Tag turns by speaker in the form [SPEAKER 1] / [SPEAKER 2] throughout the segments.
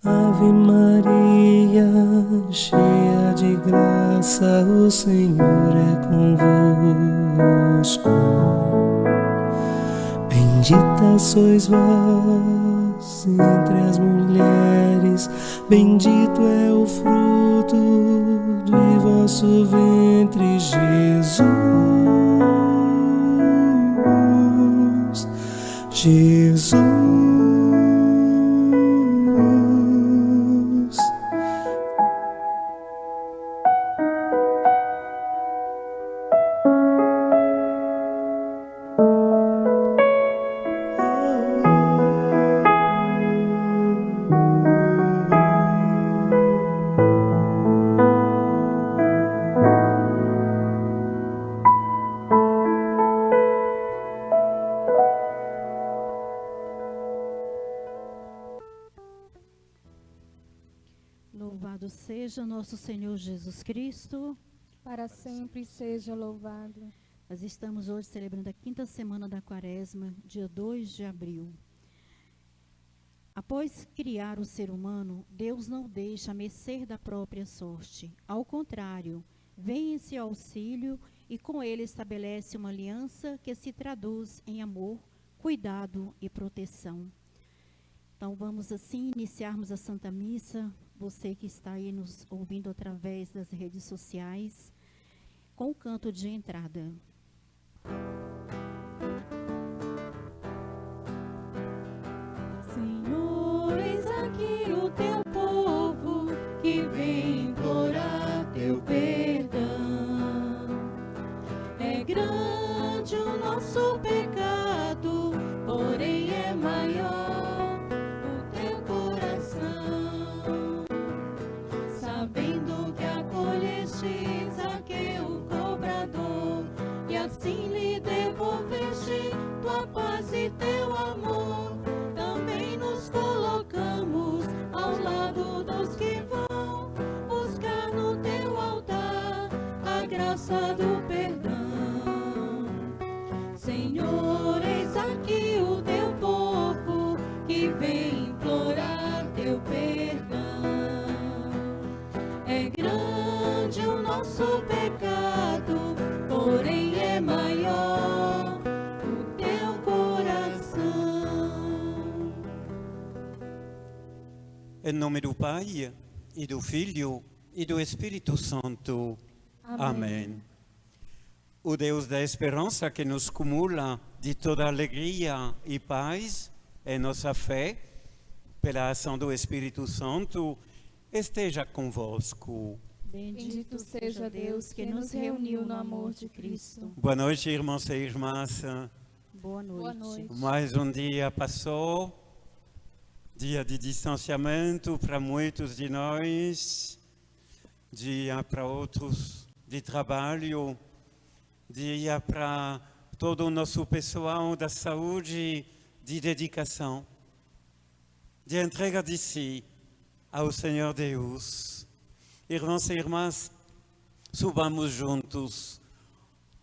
[SPEAKER 1] Ave Maria, cheia de graça, o Senhor é convosco. Bendita sois vós entre as mulheres, bendito é o fruto de vosso ventre, Jesus. Jesus.
[SPEAKER 2] Louvado seja nosso Senhor Jesus Cristo.
[SPEAKER 3] Para sempre seja louvado.
[SPEAKER 2] Nós estamos hoje celebrando a 5ª semana da Quaresma, dia 2 de abril. Após criar o ser humano, Deus não o deixa à mercê da própria sorte. Ao contrário, vem em seu auxílio e com ele estabelece uma aliança que se traduz em amor, cuidado e proteção. Então vamos assim iniciarmos a Santa Missa, você que está aí nos ouvindo através das redes sociais, com o canto de entrada.
[SPEAKER 3] Senhor, eis aqui o teu povo que vem implorar teu perdão. É grande o nosso pecado, porém é maior o teu coração. Sabendo que acolhestes Zaqueu cobrador e assim lhe devolveste tua paz e teu amor, também nos colocamos ao lado dos que vão buscar no teu altar a graça do perdão. Senhor, eis aqui o teu povo que vem implorar teu perdão. É grande o nosso pecado, porém é maior o teu coração.
[SPEAKER 4] Em nome do Pai, e do Filho, e do Espírito Santo. Amém. O Deus da esperança que nos cumula de toda alegria e paz em nossa fé, pela ação do Espírito Santo, esteja convosco.
[SPEAKER 3] Bendito seja Deus que nos reuniu no amor de Cristo.
[SPEAKER 4] Boa noite, irmãos e irmãs.
[SPEAKER 2] Boa noite.
[SPEAKER 3] Boa noite.
[SPEAKER 4] Mais um dia passou, dia de distanciamento para muitos de nós, dia para outros de trabalho, dia para todo o nosso pessoal da saúde, de dedicação, de entrega de si ao Senhor Deus. Irmãos e irmãs, subamos juntos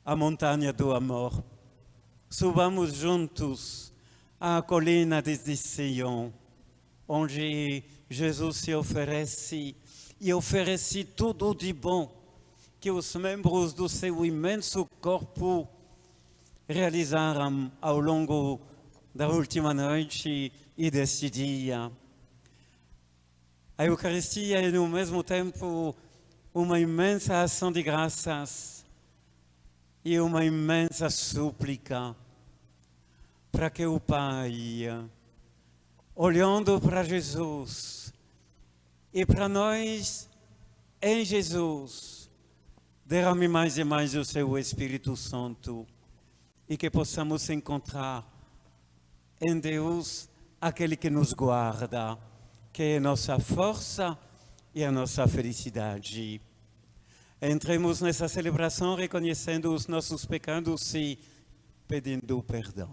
[SPEAKER 4] a montanha do amor, subamos juntos a colina de Sião, onde Jesus se oferece e oferece tudo de bom que os membros do seu imenso corpo realizaram ao longo da última noite e deste dia. A Eucaristia é, no mesmo tempo, uma imensa ação de graças e uma imensa súplica para que o Pai, olhando para Jesus e para nós em Jesus, derrame mais e mais o seu Espírito Santo e que possamos encontrar em Deus aquele que nos guarda, que é a nossa força e a nossa felicidade. Entremos nessa celebração reconhecendo os nossos pecados e pedindo perdão.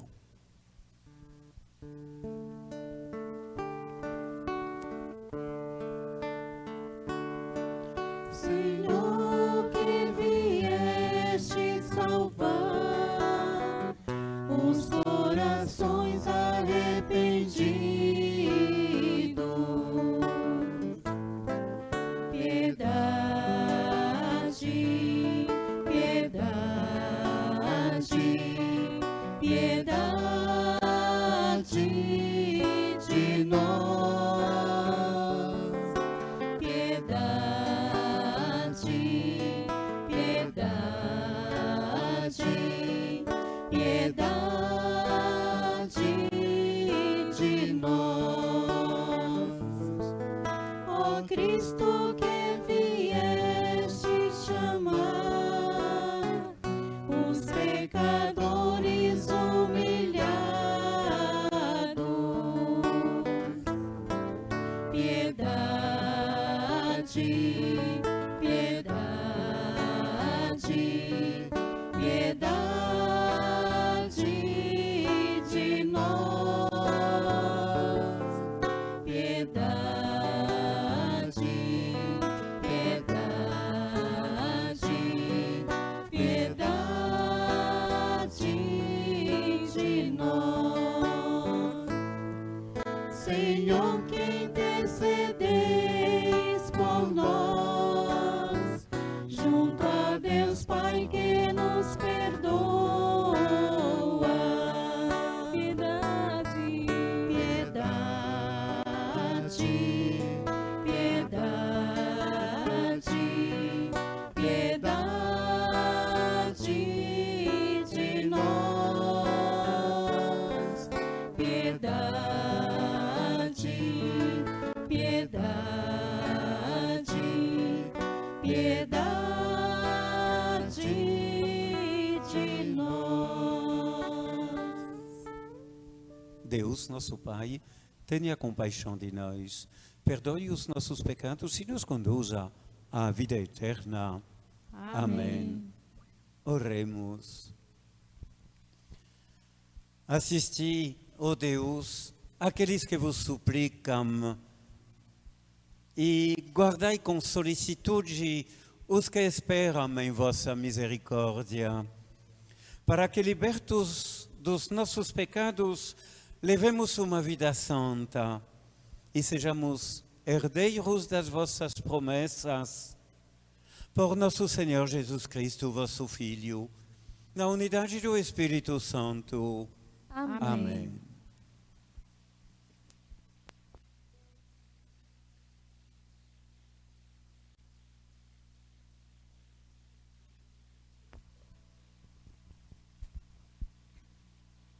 [SPEAKER 3] Senhor, que vieste salvar os corações arrependidos, Senhor, que intercedeis por nós, junto a Deus Pai que nos perdoa. Piedade, piedade, piedade, piedade de nós. Piedade, piedade, piedade de nós.
[SPEAKER 4] Deus, nosso Pai, tenha compaixão de nós, perdoe os nossos pecados e nos conduza à vida eterna. Amém. Oremos. Assisti, ó Deus, aqueles que vos suplicam e guardai com solicitude os que esperam em vossa misericórdia, para que, libertos dos nossos pecados, levemos uma vida santa e sejamos herdeiros das vossas promessas. Por nosso Senhor Jesus Cristo, vosso Filho, na unidade do Espírito Santo.
[SPEAKER 2] Amém.
[SPEAKER 4] Amém.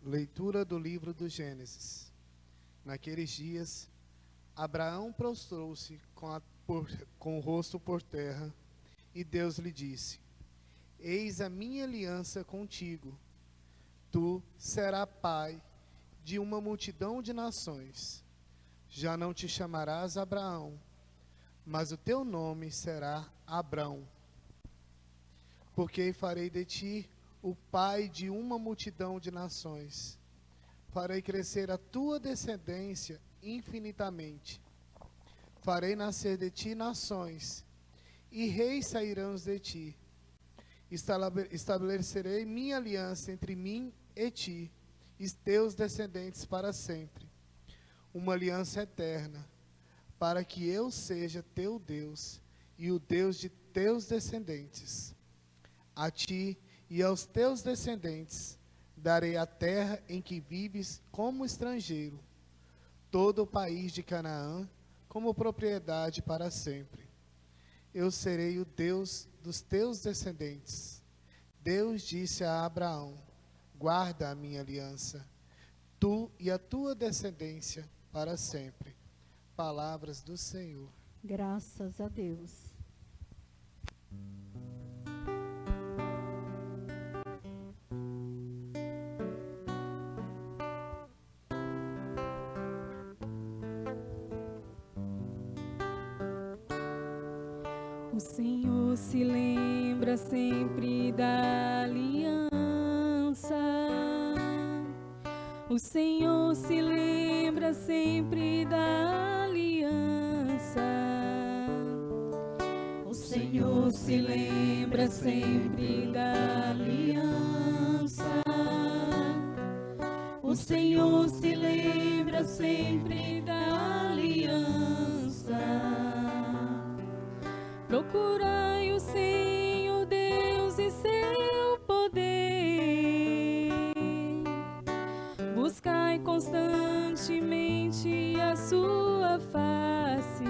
[SPEAKER 5] Leitura do livro do Gênesis. Naqueles dias, Abraão prostrou-se com o rosto por terra, e Deus lhe disse: Eis a minha aliança contigo. Tu serás pai de uma multidão de nações. Já não te chamarás Abraão, mas o teu nome será Abrão. Porque farei de ti o pai de uma multidão de nações. Farei crescer a tua descendência infinitamente. Farei nascer de ti nações, e reis sairão de ti. Estabelecerei minha aliança entre mim e ti, e teus descendentes para sempre. Uma aliança eterna, para que eu seja teu Deus, e o Deus de teus descendentes. A ti e aos teus descendentes darei a terra em que vives como estrangeiro, todo o país de Canaã como propriedade para sempre. Eu serei o Deus dos teus descendentes. Deus disse a Abraão: guarda a minha aliança, tu e a tua descendência para sempre. Palavras do Senhor.
[SPEAKER 2] Graças a Deus.
[SPEAKER 3] O Senhor se lembra sempre da aliança. O Senhor se lembra sempre da aliança. O Senhor se lembra sempre da aliança. O Senhor se lembra sempre da aliança. Procurai o Senhor Deus e seu poder. Buscai constantemente a sua face.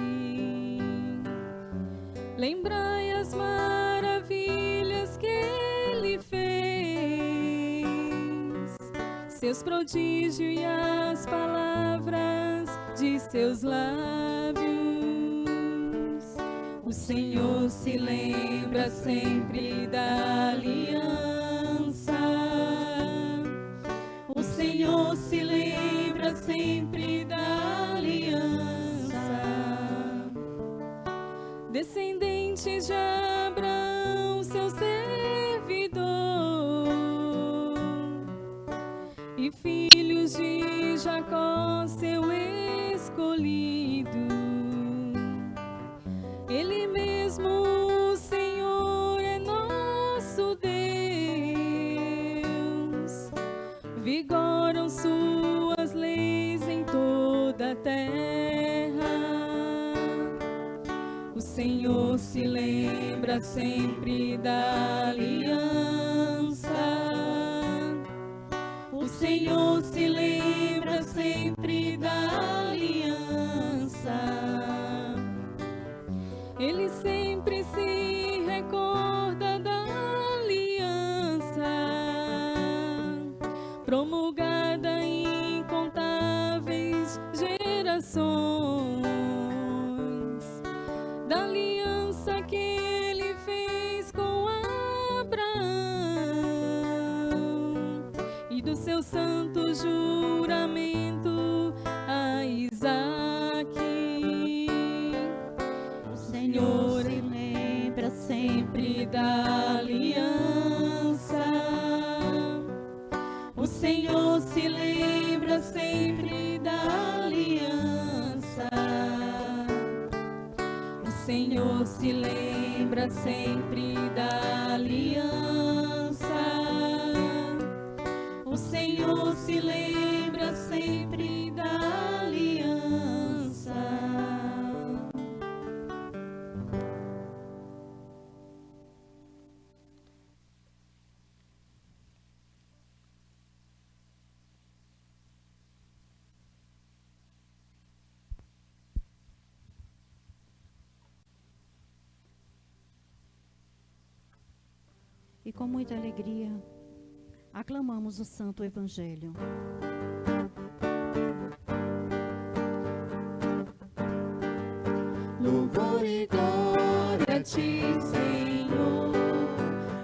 [SPEAKER 3] Lembrai as maravilhas que Ele fez, seus prodígios e as palavras de seus lábios. O Senhor se lembra sempre da aliança. O Senhor se lembra sempre da aliança. Descendentes de Abraão, seu servidor, e filhos de Jacó, seu escolhido. Ele mesmo, o Senhor, é nosso Deus. Vigoram suas leis em toda a terra. terra. O Senhor se lembra sempre da aliança. O Senhor se lembra sempre da aliança. Ele sempre se recorda da aliança, promulgada em incontáveis gerações, da aliança que ele fez com Abraão e do seu santo juramento a Isaque. O Senhor se lembra sempre da aliança. O Senhor se lembra sempre da aliança. O Senhor se lembra sempre da aliança. O Senhor se lembra sempre da aliança.
[SPEAKER 2] E com muita alegria, aclamamos o Santo Evangelho.
[SPEAKER 3] Louvor e glória a ti, Senhor.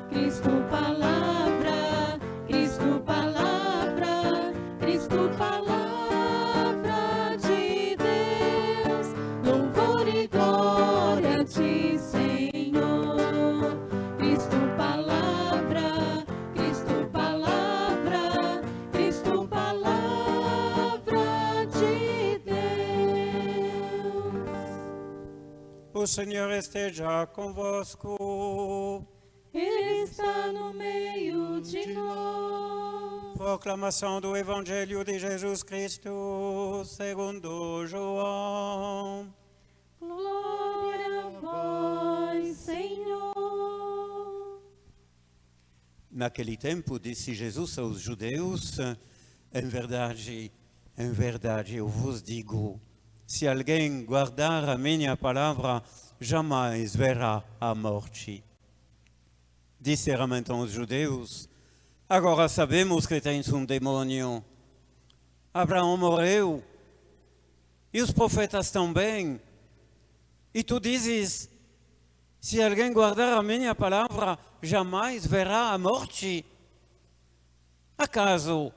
[SPEAKER 3] Cristo palavra, Cristo palavra, Cristo palavra de Deus. Louvor e glória a ti, Senhor. Cristo palavra, Cristo palavra, Cristo palavra de Deus.
[SPEAKER 4] O Senhor esteja convosco.
[SPEAKER 3] Ele está no meio de nós.
[SPEAKER 4] Proclamação do Evangelho de Jesus Cristo segundo João.
[SPEAKER 3] Glória a vós, Senhor.
[SPEAKER 4] Naquele tempo disse Jesus aos judeus: em verdade, eu vos digo, se alguém guardar a minha palavra, jamais verá a morte. Disseram então os judeus: agora sabemos que tens um demônio. Abraão morreu, e os profetas também. E tu dizes: se alguém guardar a minha palavra, jamais verá a morte. Acaso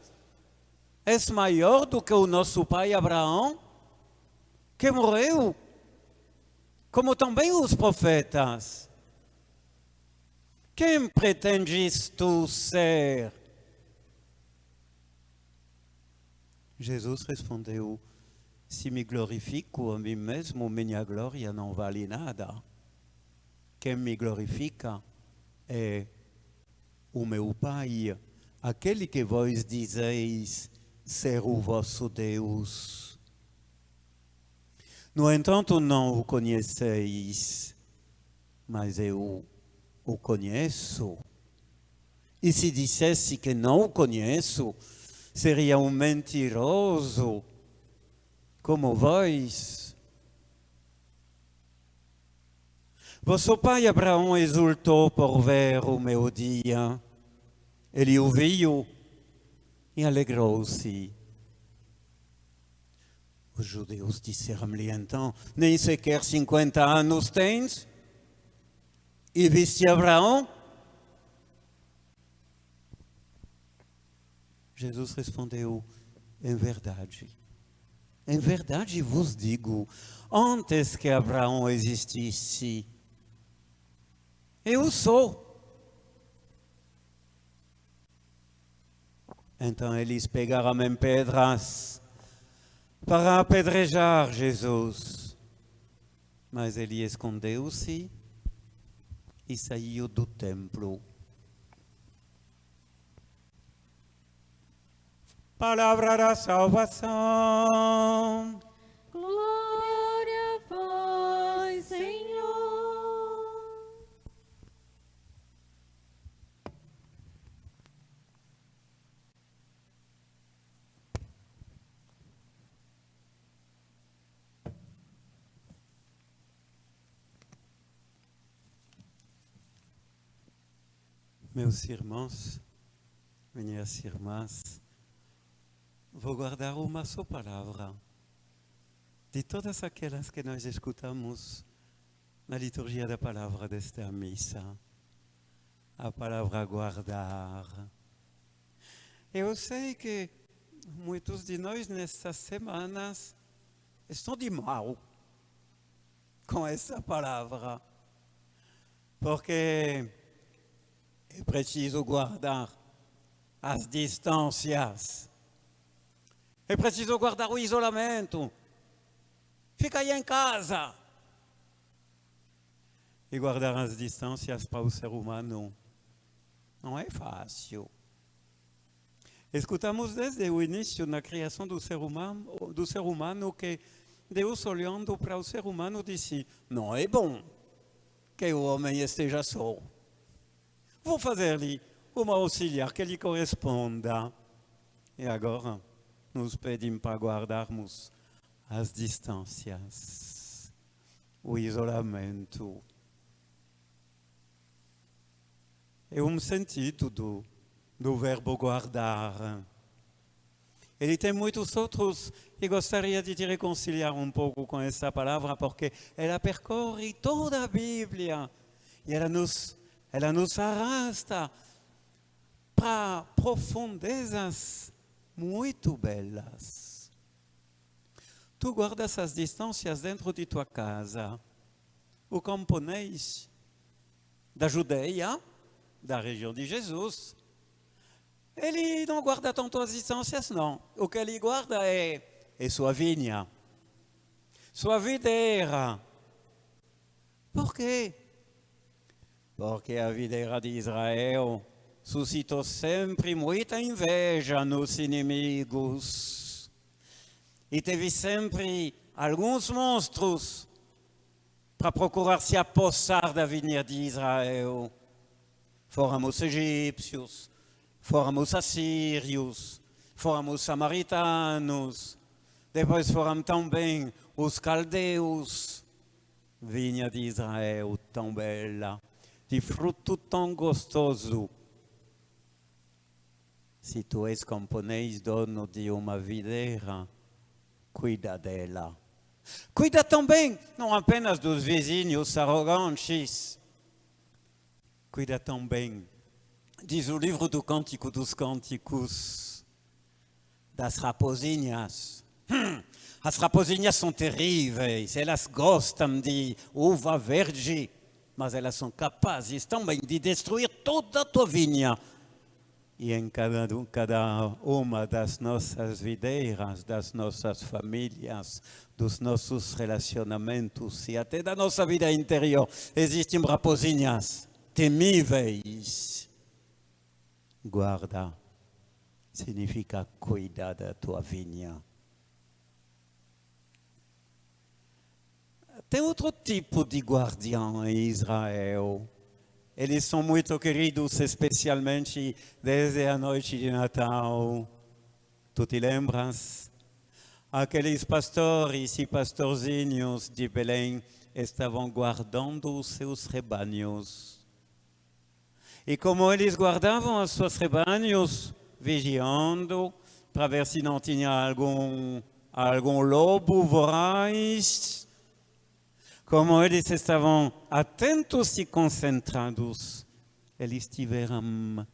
[SPEAKER 4] és maior do que o nosso pai Abraão, que morreu, como também os profetas? Quem pretendes tu ser? Jesus respondeu: se me glorifico a mim mesmo, minha glória não vale nada. Quem me glorifica é o meu Pai, aquele que vós dizeis ser o vosso Deus. No entanto, não o conheceis, mas eu o conheço. E se dissesse que não o conheço, seria um mentiroso como vós. Vosso pai Abraão exultou por ver o meu dia. Ele o viu e alegrou-se. Os judeus disseram-lhe então: nem sequer 50 anos tens? E viste Abraão? Jesus respondeu: em verdade vos digo, antes que Abraão existisse, eu sou. Então eles pegaram em pedras para apedrejar Jesus. Mas ele escondeu-se e saiu do templo. Palavra da salvação. Meus irmãos, minhas irmãs, vou guardar uma só palavra de todas aquelas que nós escutamos na liturgia da palavra desta missa. A palavra guardar. Eu sei que muitos de nós nestas semanas estão de mal com essa palavra, porque é preciso guardar as distâncias, é preciso guardar o isolamento, fica aí em casa. E guardar as distâncias para o ser humano não é fácil. Escutamos desde o início, na criação do ser humano, que Deus, olhando para o ser humano, disse: não é bom que o homem esteja só. Vou fazer-lhe uma auxiliar que lhe corresponda. E agora nos pedem para guardarmos as distâncias, o isolamento. É um sentido do verbo guardar. Ele tem muitos outros e gostaria de te reconciliar um pouco com essa palavra, porque ela percorre toda a Bíblia e ela nos arrasta para profundezas muito belas. Tu guardas as distâncias dentro de tua casa. O camponês da Judeia, da região de Jesus, ele não guarda tanto as distâncias, não. O que ele guarda é sua vinha, sua videira. Por quê? Porque a videira de Israel suscitou sempre muita inveja nos inimigos. E teve sempre alguns monstros para procurar se apossar da vinha de Israel. Foram os egípcios, foram os assírios, foram os samaritanos, depois foram também os caldeus. Vinha de Israel tão bela, de fruto tão gostoso. Se tu és camponês, dono de uma videira, cuida dela. Cuida também, não apenas dos vizinhos arrogantes, cuida também, diz o livro do Cântico dos Cânticos, das raposinhas. As raposinhas são terríveis, elas gostam de uva verde, mas elas são capazes também de destruir toda a tua vinha. E em cada uma das nossas videiras, das nossas famílias, dos nossos relacionamentos e até da nossa vida interior, existem raposinhas temíveis. Guarda significa cuidar da tua vinha. Tem outro tipo de guardião em Israel. Eles são muito queridos, especialmente desde a noite de Natal. Tu te lembras? Aqueles pastores e pastorzinhos de Belém estavam guardando os seus rebanhos. E como eles guardavam os seus rebanhos, vigiando, para ver se não tinha algum lobo voraz, como eles estavam atentos e concentrados, eles tiveram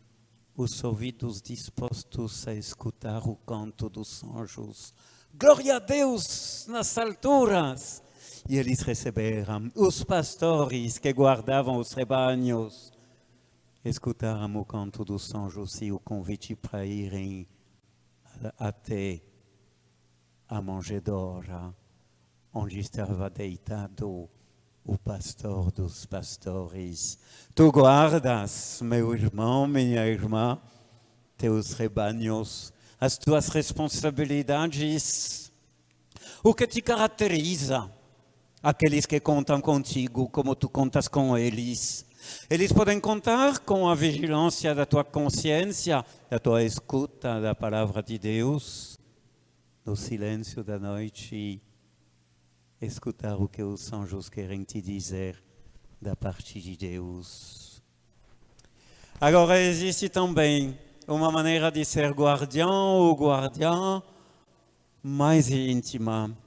[SPEAKER 4] os ouvidos dispostos a escutar o canto dos anjos. Glória a Deus nas alturas! E eles receberam, os pastores que guardavam os rebanhos, escutaram o canto dos anjos e o convite para irem até a manjedoura, onde estava deitado o pastor dos pastores. Tu guardas, meu irmão, minha irmã, teus rebanhos, as tuas responsabilidades. O que te caracteriza? Aqueles que contam contigo, como tu contas com eles. Eles podem contar com a vigilância da tua consciência, da tua escuta da palavra de Deus, no silêncio da noite, escutar o que os anjos querem te dizer da parte de Deus. Agora existe também uma maneira de ser guardião ou guardiã mais íntima.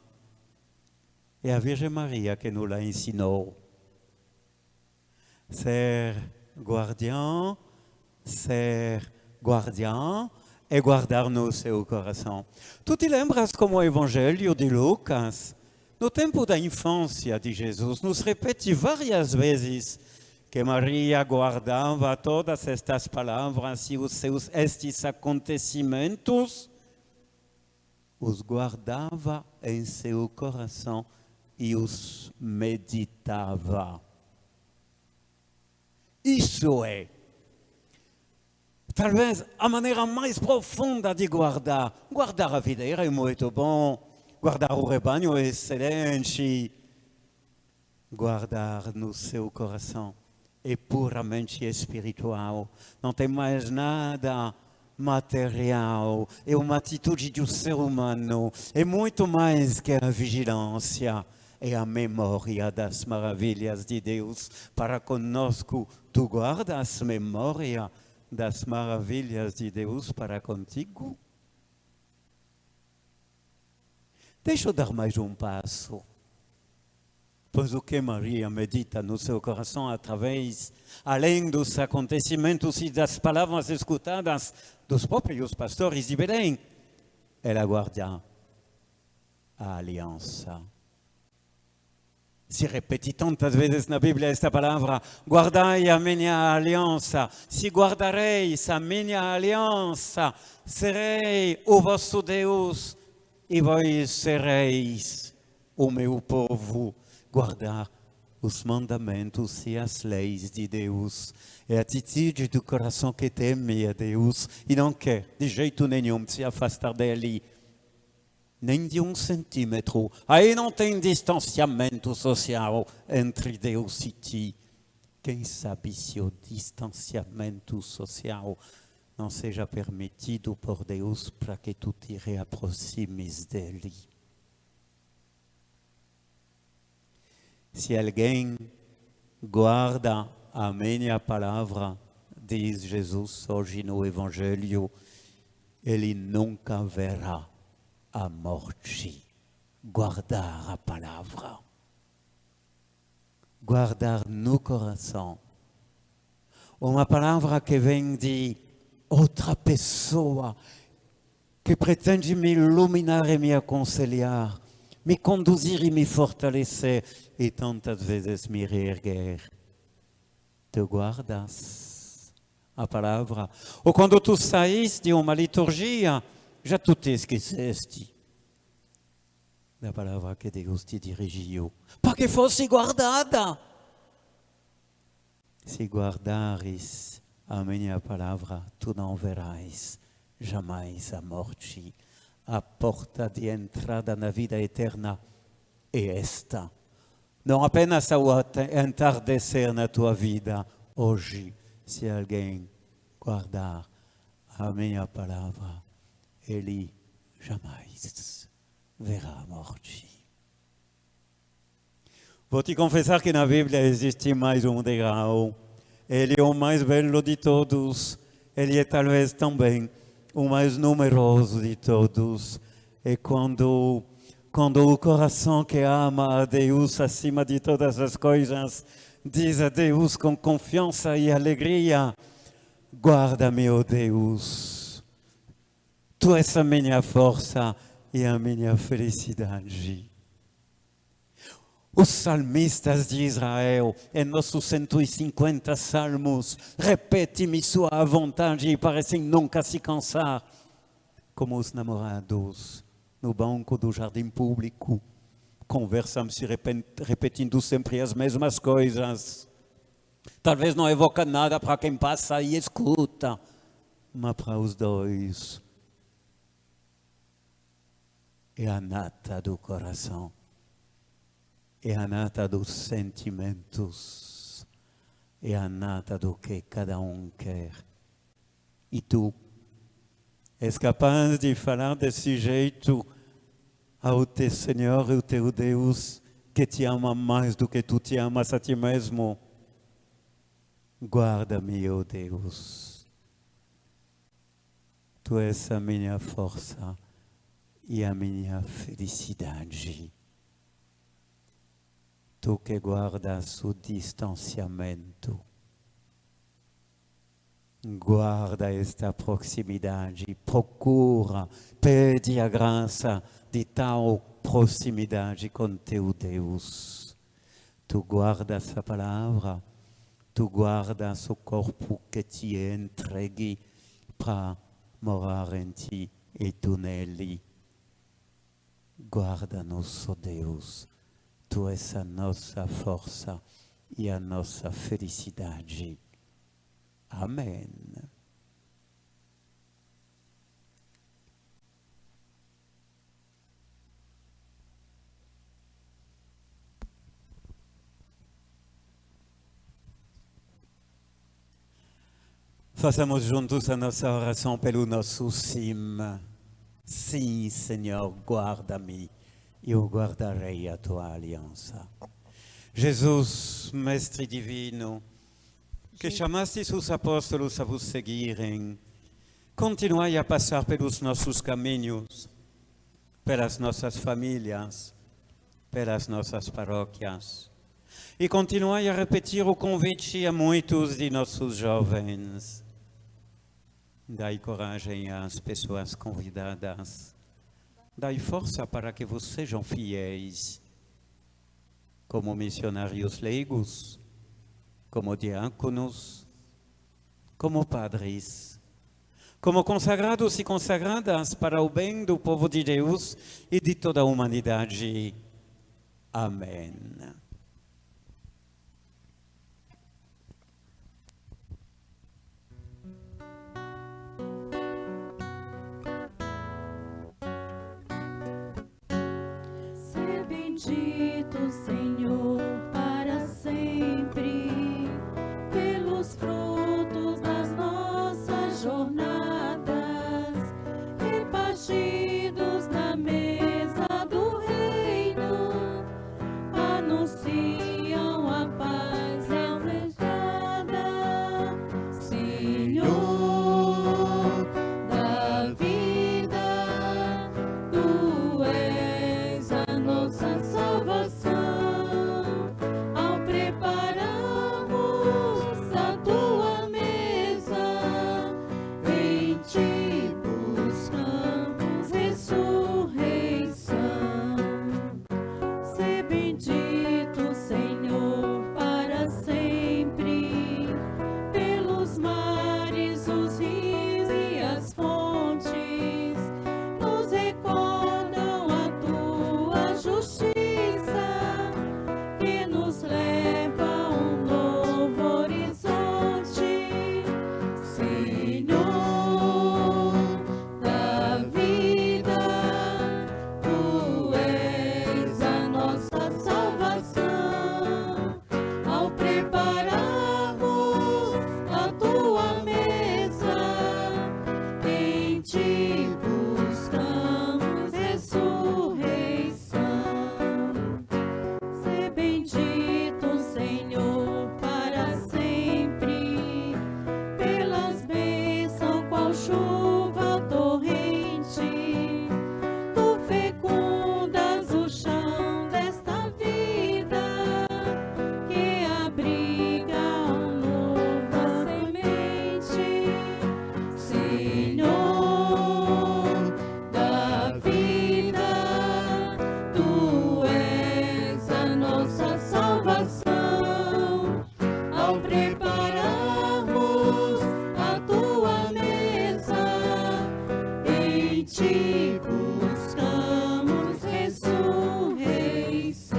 [SPEAKER 4] É a Virgem Maria que nos a ensinou. Ser guardiã é guardar no seu coração. Tu te lembras como o Evangelho de Lucas, no tempo da infância de Jesus, nos repete várias vezes que Maria guardava todas estas palavras e estes acontecimentos, os guardava em seu coração e os meditava. Isso é, talvez, a maneira mais profunda de guardar. Guardar a videira é muito bom, guardar o rebanho é excelente. Guardar no seu coração é puramente espiritual, não tem mais nada material, é uma atitude do ser humano, é muito mais que a vigilância, é a memória das maravilhas de Deus para conosco. Tu guardas memória das maravilhas de Deus para contigo? Deixa eu dar mais um passo. Pois o que Maria medita no seu coração através, além dos acontecimentos e das palavras escutadas dos próprios pastores de Belém, ela guarda a aliança. Se repete tantas vezes na Bíblia esta palavra: guardai a minha aliança. Se guardareis a minha aliança, serei o vosso Deus e vós sereis o meu povo. Guardar os mandamentos e as leis de Deus é a atitude do coração que teme a Deus e não quer de jeito nenhum se afastar dele, nem de 1 centímetro. Aí não tem distanciamento social entre Deus e ti. Quem sabe se o distanciamento social não seja permitido por Deus para que tu te reaproximes dele. Se alguém guarda a minha palavra, diz Jesus hoje no Evangelho, ele nunca verá a morte. Guardar a palavra. Guardar no coração. Uma palavra que vem de outra pessoa, que pretende me iluminar e me aconselhar, me conduzir e me fortalecer e tantas vezes me reerguer. Tu guardas a palavra. Ou quando tu saís de uma liturgia, já tu te esqueceste da palavra que Deus te dirigiu, para que fosse guardada. Se guardares a minha palavra, tu não verás jamais a morte. A porta de entrada na vida eterna é esta. Não apenas ao entardecer na tua vida, hoje, se alguém guardar a minha palavra, ele jamais verá a morte. Vou te confessar que na Bíblia existe mais um degrau. Ele é o mais belo de todos. Ele é talvez também o mais numeroso de todos. É quando o coração que ama a Deus acima de todas as coisas diz a Deus com confiança e alegria: guarda-me, ó Deus, tu és a minha força e a minha felicidade. Os salmistas de Israel, em nossos 150 salmos, repetem-me sua vontade e parecem nunca se cansar, como os namorados no banco do jardim público, conversam se repetindo sempre as mesmas coisas. Talvez não evoca nada para quem passa e escuta, mas para os dois é a nata do coração. É a nata dos sentimentos, é a nata do que cada um quer. E tu és capaz de falar desse jeito ao teu Senhor e ao teu Deus, que te ama mais do que tu te amas a ti mesmo? Guarda-me, ó Deus. Tu és a minha força e a minha felicidade. Tu que guardas o distanciamento. Guarda esta proximidade, procura, pede a graça de tal proximidade com teu Deus. Tu guardas a palavra, tu guardas o corpo que te é entregue para morar em ti e tu nele. Guarda-nos, ó Deus, tu és a nossa força e a nossa felicidade. Amém. Façamos juntos a nossa oração pelo nosso sim. Sim, Senhor, guarda-me e eu guardarei a tua aliança. Jesus, Mestre Divino, que chamastes os apóstolos a vos seguirem, continuai a passar pelos nossos caminhos, pelas nossas famílias, pelas nossas paróquias, e continuai a repetir o convite a muitos de nossos jovens. Dai coragem às pessoas convidadas, dai força para que vos sejam fiéis, como missionários leigos, como diáconos, como padres, como consagrados e consagradas para o bem do povo de Deus e de toda a humanidade. Amém.
[SPEAKER 3] Ser bendito, Senhor, para sempre, pelos frutos das nossas jornadas, repartidos na mesa do reino, anunciam a paz almejada. Senhor da vida, Tu és a nossa salvação. Ao prepararmos a Tua mesa, em Ti buscamos ressurreição. Ser bendito, Senhor, para sempre, pelos mares, os rios e as fontes, nos recordam a Tua justiça, que nos leva a um novo horizonte. Senhor da vida, Tu és a nossa salvação. Ao prepararmos a Tua mesa, em Ti buscamos ressurreição. Ser bendito, Senhor, para sempre, pelas bênçãos qual chuva torrente, Tu fecundas o chão desta vida, que abriga nova semente. Senhor da vida, Tu és a nossa salvação. Ao prepararmos a Tua mesa, em Ti buscamos ressurreição.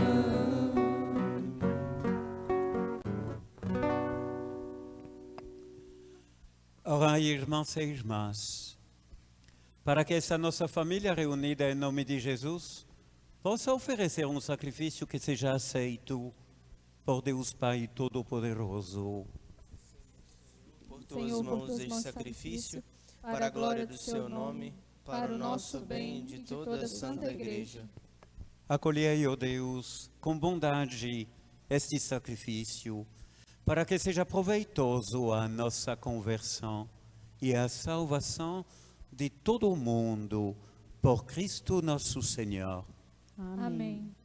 [SPEAKER 4] Orai, irmãos e irmãs, para que essa nossa família reunida em nome de Jesus possa oferecer um sacrifício que seja aceito por Deus Pai Todo-Poderoso.
[SPEAKER 6] Por tuas mãos este sacrifício, para a glória do Seu nome, para o nosso bem e de toda a Santa Igreja.
[SPEAKER 4] Acolhei, ó Deus, com bondade este sacrifício, para que seja proveitoso a nossa conversão e a salvação de todo o mundo, por Cristo nosso Senhor.
[SPEAKER 3] Amém.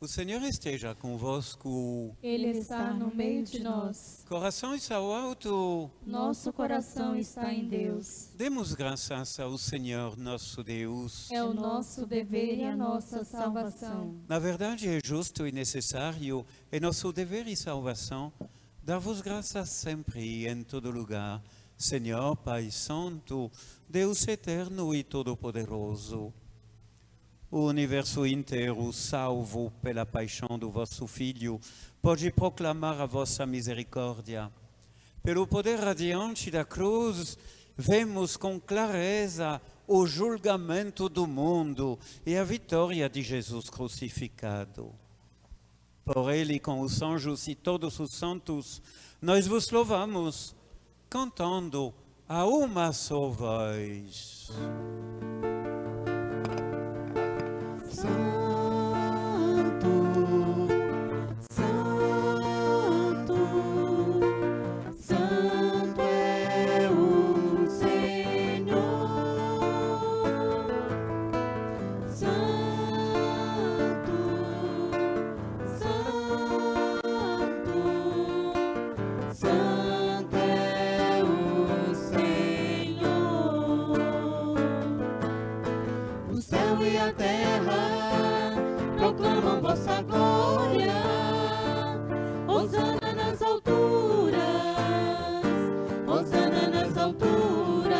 [SPEAKER 4] O Senhor esteja convosco.
[SPEAKER 3] Ele está no meio de nós.
[SPEAKER 4] Corações ao alto.
[SPEAKER 3] Nosso coração está em Deus.
[SPEAKER 4] Demos graças ao Senhor nosso Deus.
[SPEAKER 3] É o nosso dever e a nossa salvação.
[SPEAKER 4] Na verdade, é justo e necessário, é nosso dever e salvação, dar-vos graças sempre e em todo lugar, Senhor, Pai Santo, Deus eterno e todo-poderoso. O universo inteiro, salvo pela paixão do vosso Filho, pode proclamar a vossa misericórdia. Pelo poder radiante da cruz, vemos com clareza o julgamento do mundo e a vitória de Jesus crucificado. Por ele, com os anjos e todos os santos, nós vos louvamos, cantando a uma só voz.
[SPEAKER 3] Santo, Santo, Santo é o Senhor. Santo, Santo, Santo é o Senhor. O céu e a terra proclamam vossa glória. Hosana nas alturas, Hosana nas alturas.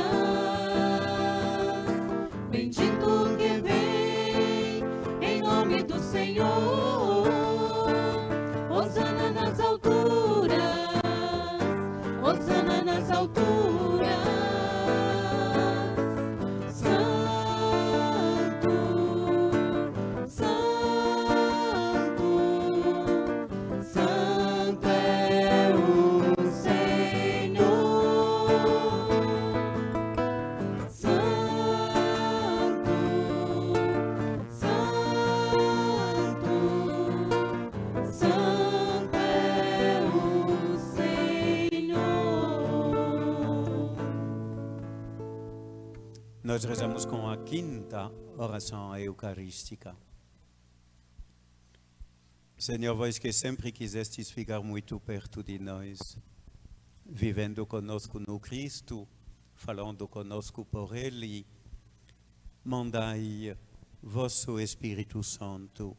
[SPEAKER 3] Bendito que vem em nome do Senhor. Hosana nas alturas, Hosana nas alturas.
[SPEAKER 4] Nós rezamos com a quinta oração eucarística. Senhor, vós que sempre quisestes ficar muito perto de nós, vivendo conosco no Cristo, falando conosco por Ele, mandai vosso Espírito Santo,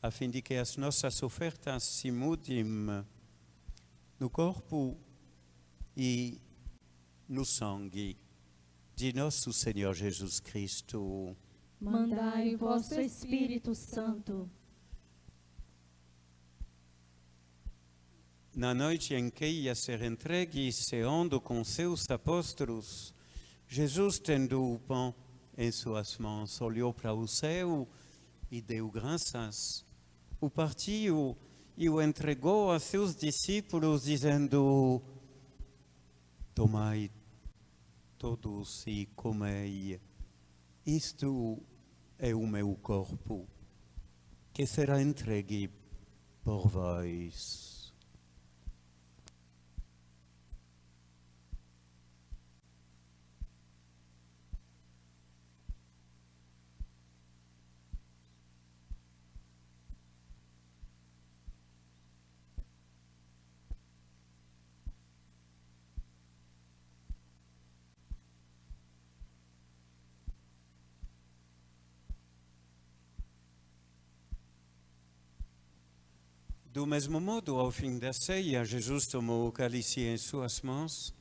[SPEAKER 4] a fim de que as nossas ofertas se mudem no corpo e no sangue de nosso Senhor Jesus Cristo.
[SPEAKER 2] Mandai vosso Espírito Santo.
[SPEAKER 4] Na noite em que ia ser entregue, ceando com seus apóstolos, Jesus, tendo o pão em suas mãos, olhou para o céu e deu graças. O partiu e o entregou a seus discípulos, dizendo: tomai todos e comei, isto é o meu corpo, que será entregue por vós. Do mesmo modo, ao fim da ceia, Jesus tomou o cálice em suas mãos,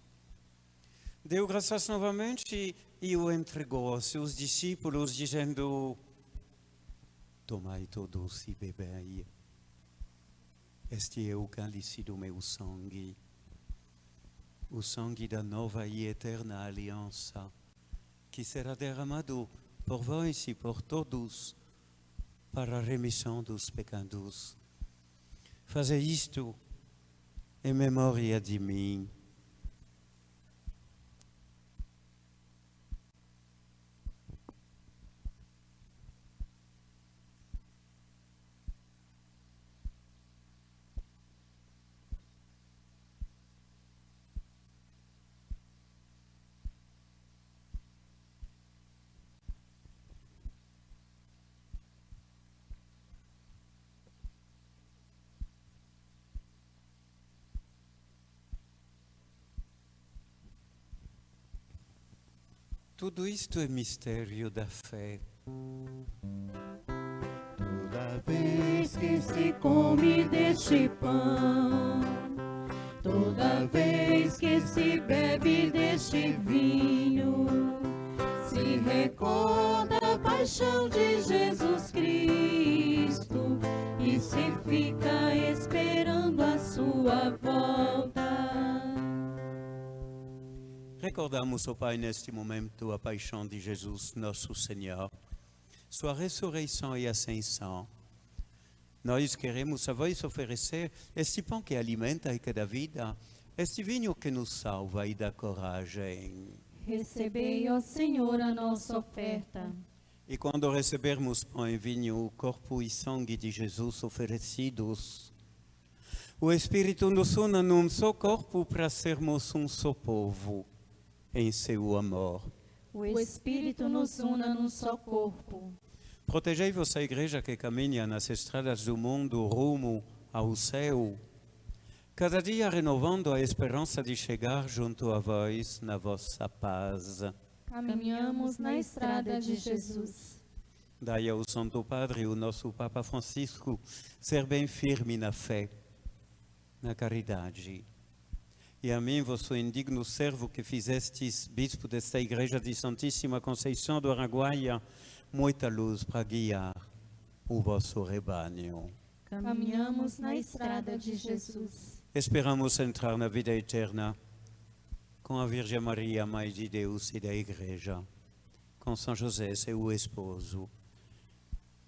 [SPEAKER 4] deu graças novamente e o entregou aos seus discípulos, dizendo: tomai todos e bebei. Este é o cálice do meu sangue, o sangue da nova e eterna aliança, que será derramado por vós e por todos para a remissão dos pecados. Fazei isto em memória de mim. Tudo isto é mistério da fé.
[SPEAKER 3] Toda vez que se come deste pão, toda vez que se bebe deste vinho, se recorda a paixão de Jesus Cristo e se fica esperando a sua volta.
[SPEAKER 4] Recordamos, ó Pai, neste momento a paixão de Jesus, nosso Senhor, sua ressurreição e ascensão. Nós queremos a vós oferecer este pão que alimenta e que dá vida, este vinho que nos salva e dá coragem.
[SPEAKER 3] Recebei, ó Senhor, a nossa oferta.
[SPEAKER 4] E quando recebermos pão e vinho, o corpo e sangue de Jesus oferecidos, o Espírito nos une num só corpo para sermos um só povo em seu amor.
[SPEAKER 3] O Espírito nos une num só corpo.
[SPEAKER 4] Protegei vossa igreja que caminha nas estradas do mundo rumo ao céu, cada dia renovando a esperança de chegar junto a vós na vossa paz.
[SPEAKER 3] Caminhamos na estrada de Jesus.
[SPEAKER 4] Dai ao Santo Padre, o nosso Papa Francisco, ser bem firme na fé, na caridade. E a mim, vosso indigno servo que fizestes bispo desta igreja de Santíssima Conceição do Araguaia, muita luz para guiar o vosso rebanho.
[SPEAKER 3] Caminhamos na estrada de Jesus.
[SPEAKER 4] Esperamos entrar na vida eterna com a Virgem Maria, Mãe de Deus e da Igreja, com São José, seu esposo,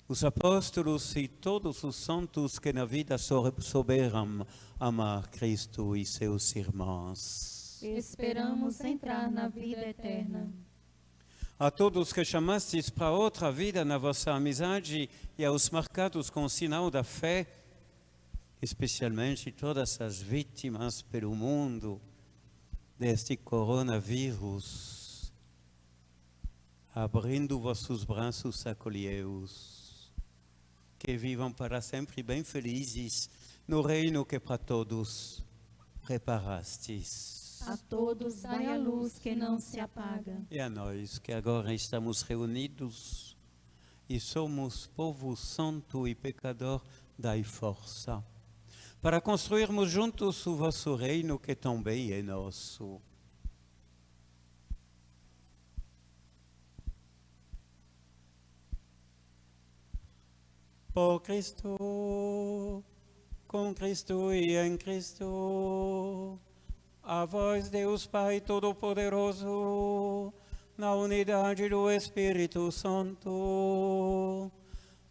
[SPEAKER 4] os apóstolos e todos os santos que na vida souberam amar Cristo e seus irmãos.
[SPEAKER 3] Esperamos entrar na vida eterna.
[SPEAKER 4] A todos que chamastes para outra vida na vossa amizade e aos marcados com o sinal da fé, especialmente todas as vítimas pelo mundo deste coronavírus, abrindo vossos braços, acolhei-os. Que vivam para sempre bem felizes no reino que para todos preparastes.
[SPEAKER 3] A todos dai a luz que não se apaga.
[SPEAKER 4] E a nós que agora estamos reunidos e somos povo santo e pecador, dai força para construirmos juntos o vosso reino que também é nosso. Por Cristo, com Cristo e em Cristo, a vós, Deus Pai Todo-Poderoso, na unidade do Espírito Santo,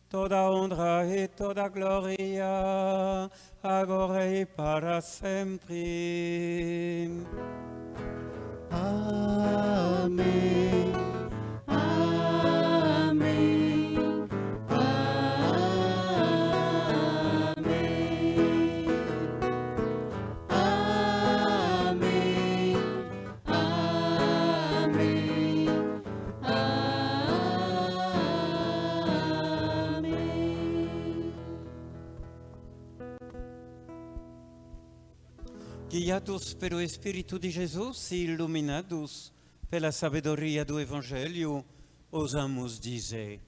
[SPEAKER 4] toda honra e toda glória, agora e para sempre.
[SPEAKER 1] Amém.
[SPEAKER 3] Amém. Amém. Amém. Amém.
[SPEAKER 4] Guiados pelo Espírito de Jesus e iluminados pela sabedoria do Evangelho, ousamos dizer: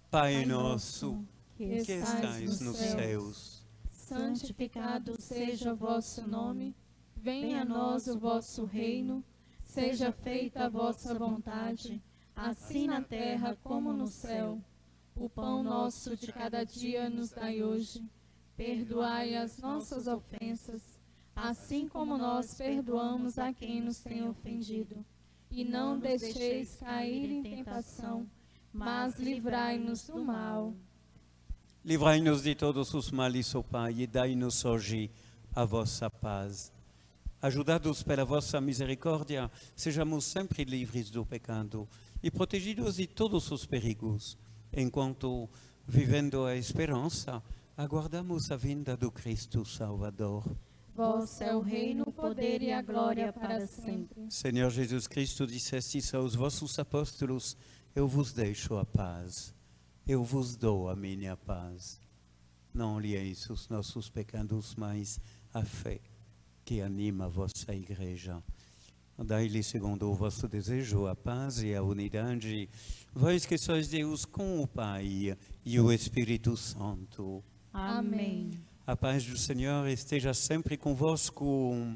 [SPEAKER 4] Pai nosso, que estais nos céus,
[SPEAKER 3] santificado seja o vosso nome, venha a nós o vosso reino, seja feita a vossa vontade, assim na terra como no céu. O pão nosso de cada dia nos dai hoje, perdoai as nossas ofensas, assim como nós perdoamos a quem nos tem ofendido. E não deixeis cair em tentação, mas livrai-nos do mal.
[SPEAKER 4] livrai-nos de todos os males, ó Pai, e dai-nos hoje a vossa paz. Ajudados pela vossa misericórdia, sejamos sempre livres do pecado e protegidos de todos os perigos, enquanto, vivendo a esperança, aguardamos a vinda do Cristo Salvador.
[SPEAKER 3] Vosso é o reino, o poder e a glória para sempre.
[SPEAKER 4] Senhor Jesus Cristo, dissestes aos vossos apóstolos: eu vos deixo a paz, eu vos dou a minha paz. Não olheis os nossos pecados, mas a fé que anima a vossa igreja. Dai-lhe, segundo o vosso desejo, a paz e a unidade, vós que sois Deus com o Pai e o Espírito Santo.
[SPEAKER 2] Amém.
[SPEAKER 4] A paz do Senhor esteja sempre convosco.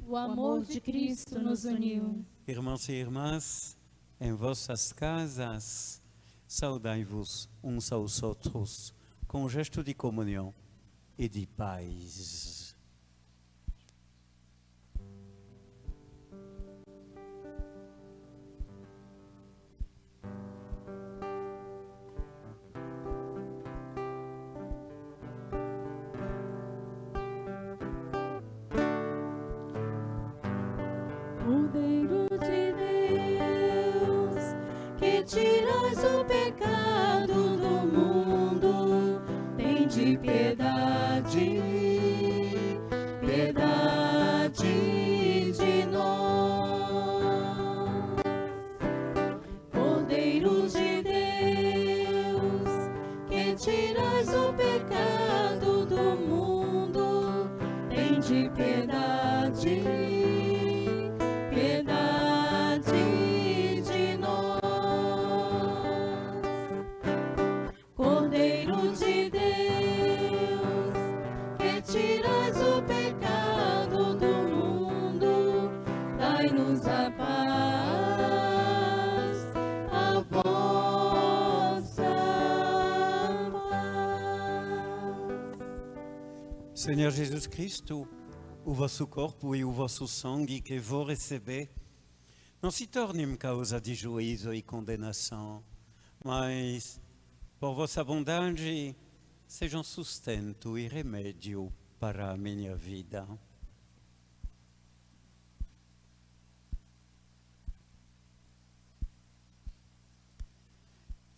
[SPEAKER 3] O amor de Cristo nos uniu.
[SPEAKER 4] Irmãos e irmãs, em vossas casas, saudai-vos uns aos outros com um gesto de comunhão e de paz.
[SPEAKER 3] Cordeiro de Deus, que tiras o pecado do mundo, tende piedade, piedade de nós. Cordeiro de Deus, que tiras o pecado do mundo, tende piedade, piedade de nós. Cordeiro de Deus, que tiras o pecado do mundo, dai-nos a paz, a vossa paz.
[SPEAKER 4] Senhor Jesus Cristo, o vosso corpo e o vosso sangue que vou receber não se tornem causa de juízo e condenação, mas, por vossa bondade, sejam sustento e remédio para a minha vida.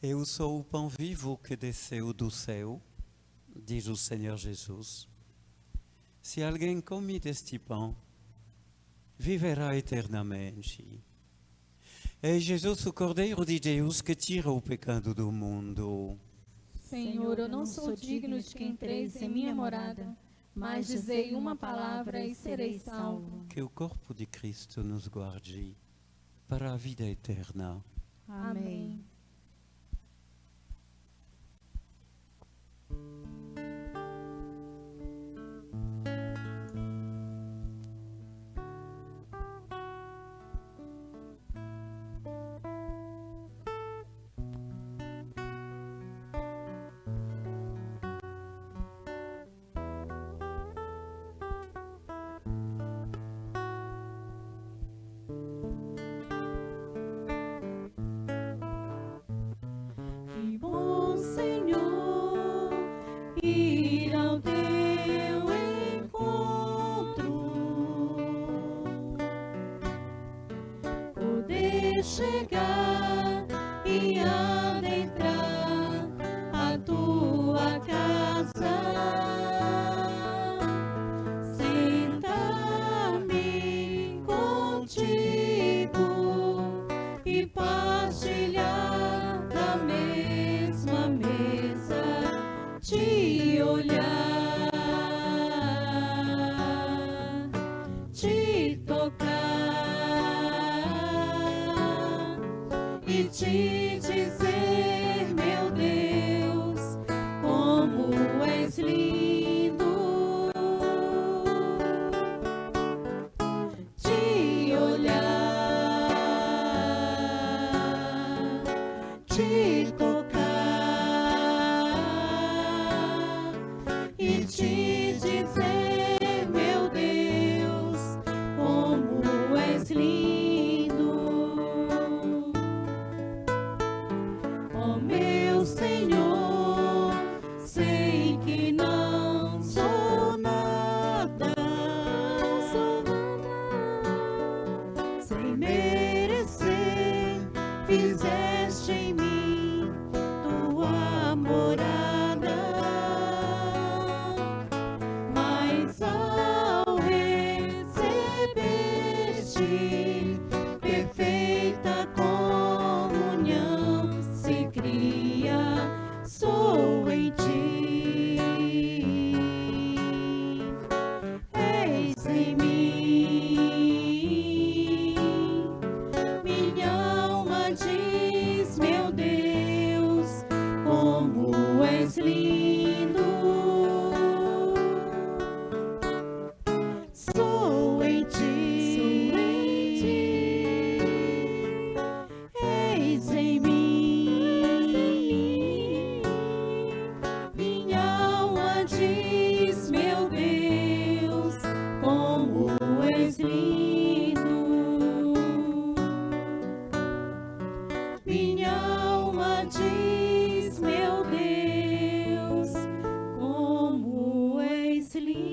[SPEAKER 4] Eu sou o pão vivo que desceu do céu, diz o Senhor Jesus. Se alguém come deste pão, viverá eternamente. É Jesus, o Cordeiro de Deus, que tira o pecado do mundo.
[SPEAKER 3] Senhor, eu não sou digno de que entreis em minha morada, mas dizei uma palavra e serei salvo.
[SPEAKER 4] Que o corpo de Cristo nos guarde para a vida eterna.
[SPEAKER 3] Amém. Que bom, Senhor, ir ao teu encontro, poder chegar e adentrar a tua casa, sentar-me contigo e partilhar da mesma mesa, te olhar, te tocar e te dizer, meu Deus, como és lindo, te olhar, te tocar e te dizer, meu Deus, como és lindo. Ó meu Senhor, sei que não sou nada, sem merecer, fizeste em mim tua morada, mas Minha alma diz, meu Deus, como és lindo.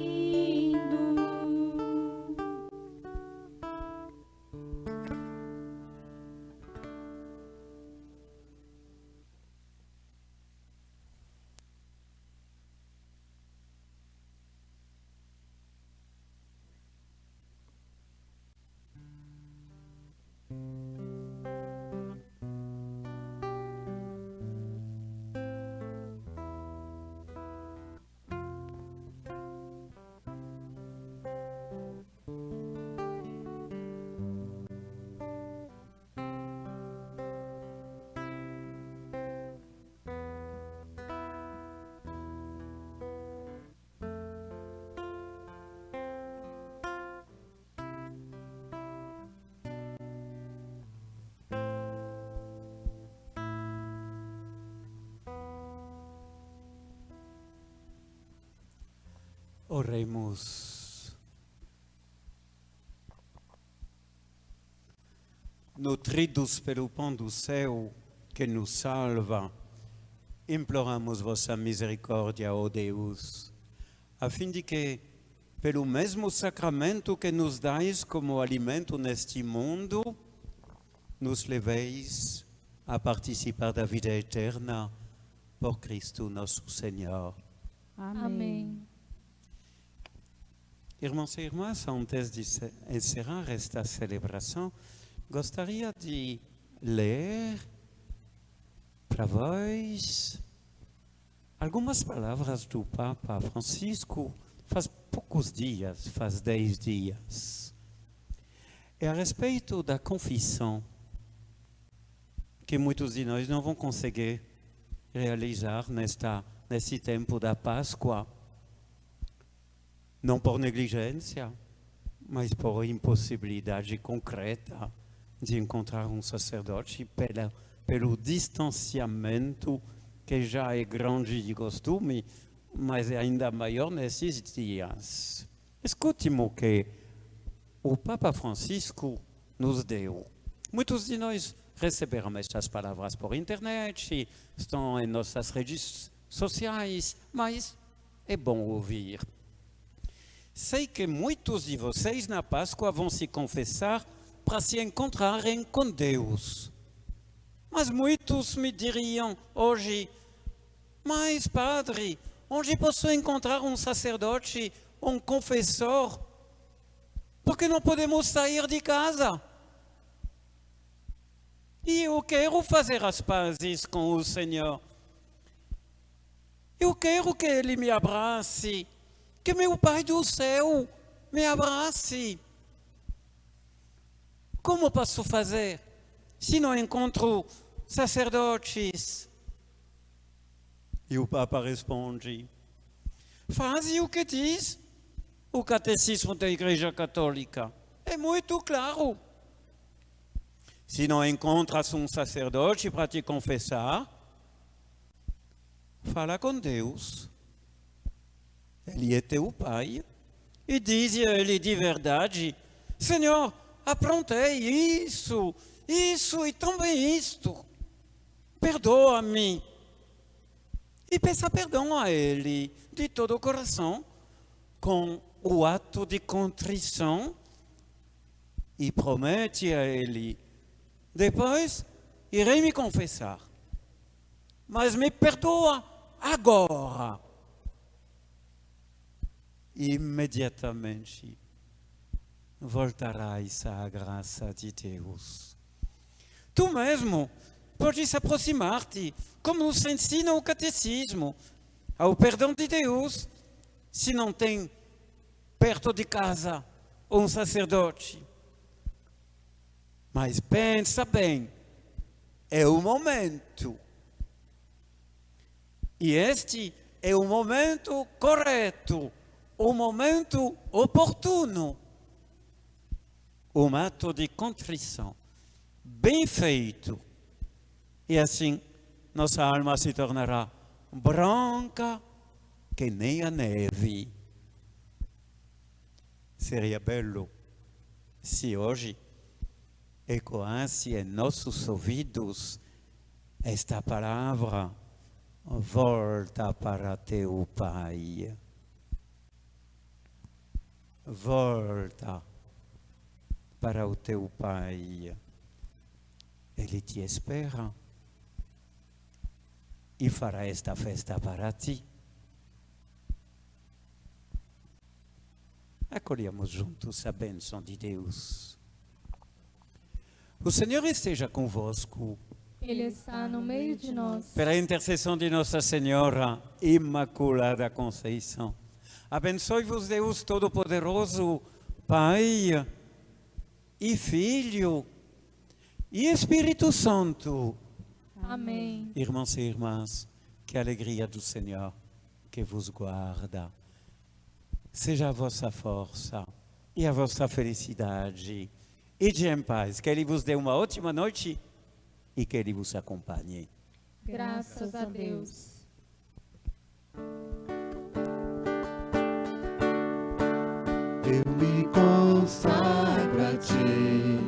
[SPEAKER 4] Oremos. Nutridos pelo pão do céu que nos salva, imploramos vossa misericórdia, ó Deus, a fim de que, pelo mesmo sacramento que nos dais como alimento neste mundo, nos leveis a participar da vida eterna por Cristo nosso Senhor.
[SPEAKER 3] Amém.
[SPEAKER 4] Irmãos e irmãs, antes de encerrar esta celebração, gostaria de ler para vós algumas palavras do Papa Francisco faz poucos dias, faz 10 dias. É a respeito da confissão que muitos de nós não vão conseguir realizar nesse tempo da Páscoa. Não por negligência, mas por impossibilidade concreta de encontrar um sacerdote pelo distanciamento que já é grande de costume, mas é ainda maior nesses dias. Escute-me o que o Papa Francisco nos deu. Muitos de nós receberam estas palavras por internet, estão em nossas redes sociais, mas é bom ouvir. Sei que muitos de vocês na Páscoa vão se confessar para se encontrarem com Deus. Mas muitos me diriam hoje, mas padre, onde posso encontrar um sacerdote, um confessor? Porque não podemos sair de casa. E eu quero fazer as pazes com o Senhor. Eu quero que Ele me abrace. Que meu Pai do céu me abrace. Como posso fazer se não encontro sacerdotes? E o Papa responde: faze o que diz o Catecismo da Igreja Católica. É muito claro. Se não encontras um sacerdote para te confessar, fala com Deus. Ele é teu pai, e diz a ele de verdade: Senhor, aprontei isso e também isto. Perdoa-me. E peça perdão a ele de todo o coração, com o ato de contrição, e promete a ele: depois irei me confessar, mas me perdoa agora. Imediatamente voltarás à graça de Deus. Tu mesmo podes aproximar-te, como nos ensina o Catecismo, ao perdão de Deus, se não tem perto de casa um sacerdote. Mas pensa bem, é o momento. E este é o momento correto, o momento oportuno. Um ato de contrição bem feito. E assim nossa alma se tornará branca que nem a neve. Seria bello se hoje ecoasse em nossos ouvidos esta palavra volta para teu Pai. Volta para o teu Pai. Ele te espera e fará esta festa para ti. Acolhamos juntos a bênção de Deus. O Senhor esteja convosco.
[SPEAKER 3] Ele está no meio de nós.
[SPEAKER 4] Pela intercessão de Nossa Senhora Imaculada Conceição, abençoe-vos Deus Todo-Poderoso, Pai e Filho e Espírito Santo.
[SPEAKER 3] Amém.
[SPEAKER 4] Irmãos e irmãs, que a alegria do Senhor que vos guarda seja a vossa força e a vossa felicidade. Ide em paz, que Ele vos dê uma ótima noite e que Ele vos acompanhe.
[SPEAKER 3] Graças a Deus.
[SPEAKER 1] Eu me consagro a ti,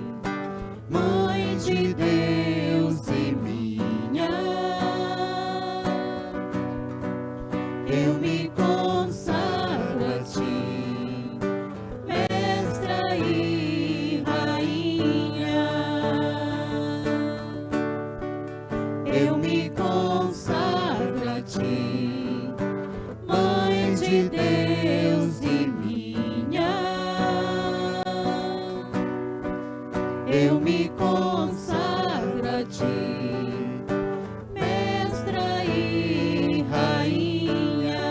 [SPEAKER 1] Mãe de Deus e minha. Eu me consagro a ti, Mestra e Rainha. Eu me consagro a ti, Mãe de Deus e minha. Eu me consagro a ti, Mestra e Rainha.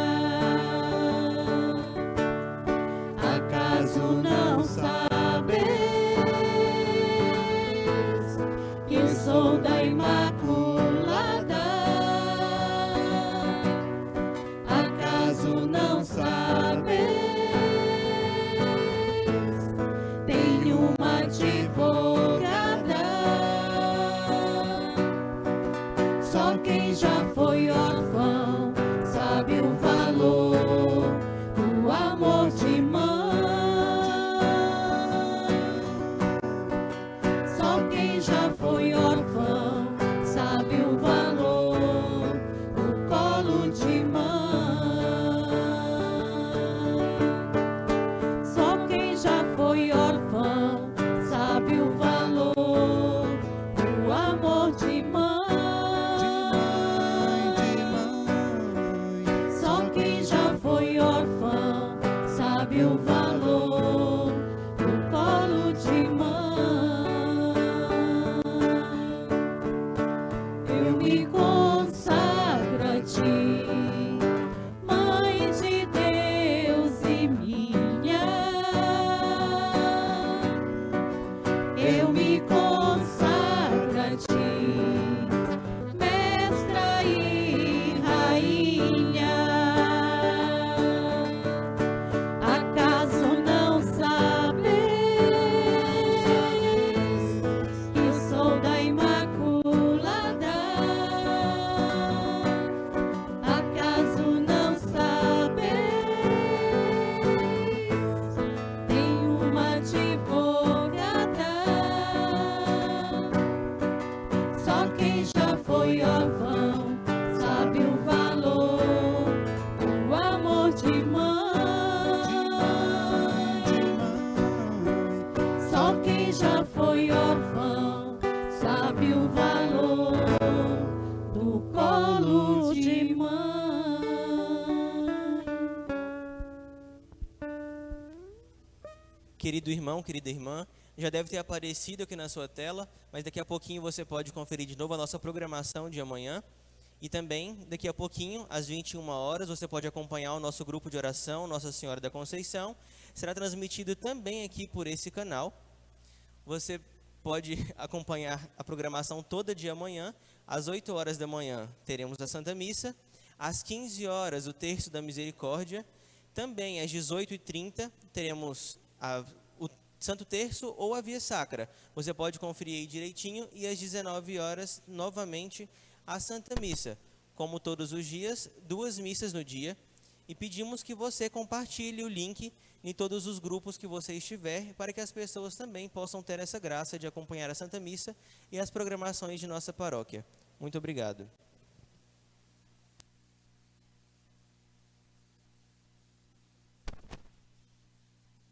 [SPEAKER 1] Acaso não sabes que sou da Imaculada? Acaso não sabes? Tenho uma advogada. Só quem já foi órfão sabe o valor do amor de mãe. Só quem já foi órfão sabe o valor do colo de mãe. Só quem já foi órfão sabe o valor do amor de mãe. Só quem já foi órfão sabe o valor do colo de mãe. Eu me consagro a ti, Mãe de Deus e minha. Eu me consagro a ti, Mestra e Rainha. Acaso não sabes que sou da Imaculada? Acaso não sabes? Tenho uma advogada. Só quem já foi órfão sabe o valor do amor de mãe. Só quem já foi órfão sabe o valor do colo de mãe.
[SPEAKER 6] Querido irmão, querida irmã, já deve ter aparecido aqui na sua tela, mas daqui a pouquinho você pode conferir de novo a nossa programação de amanhã. E também, daqui a pouquinho, às 21 horas, você pode acompanhar o nosso grupo de oração, Nossa Senhora da Conceição. Será transmitido também aqui por esse canal. Você pode acompanhar a programação toda de amanhã. Às 8 horas da manhã, teremos a Santa Missa. Às 15 horas, o Terço da Misericórdia. Também, às 18h30, teremos o Santo Terço ou a Via Sacra. Você pode conferir aí direitinho. E às 19 horas, novamente, a Santa Missa. Como todos os dias, 2 missas no dia. E pedimos que você compartilhe o link em todos os grupos que você estiver, para que as pessoas também possam ter essa graça de acompanhar a Santa Missa e as programações de nossa paróquia. Muito obrigado.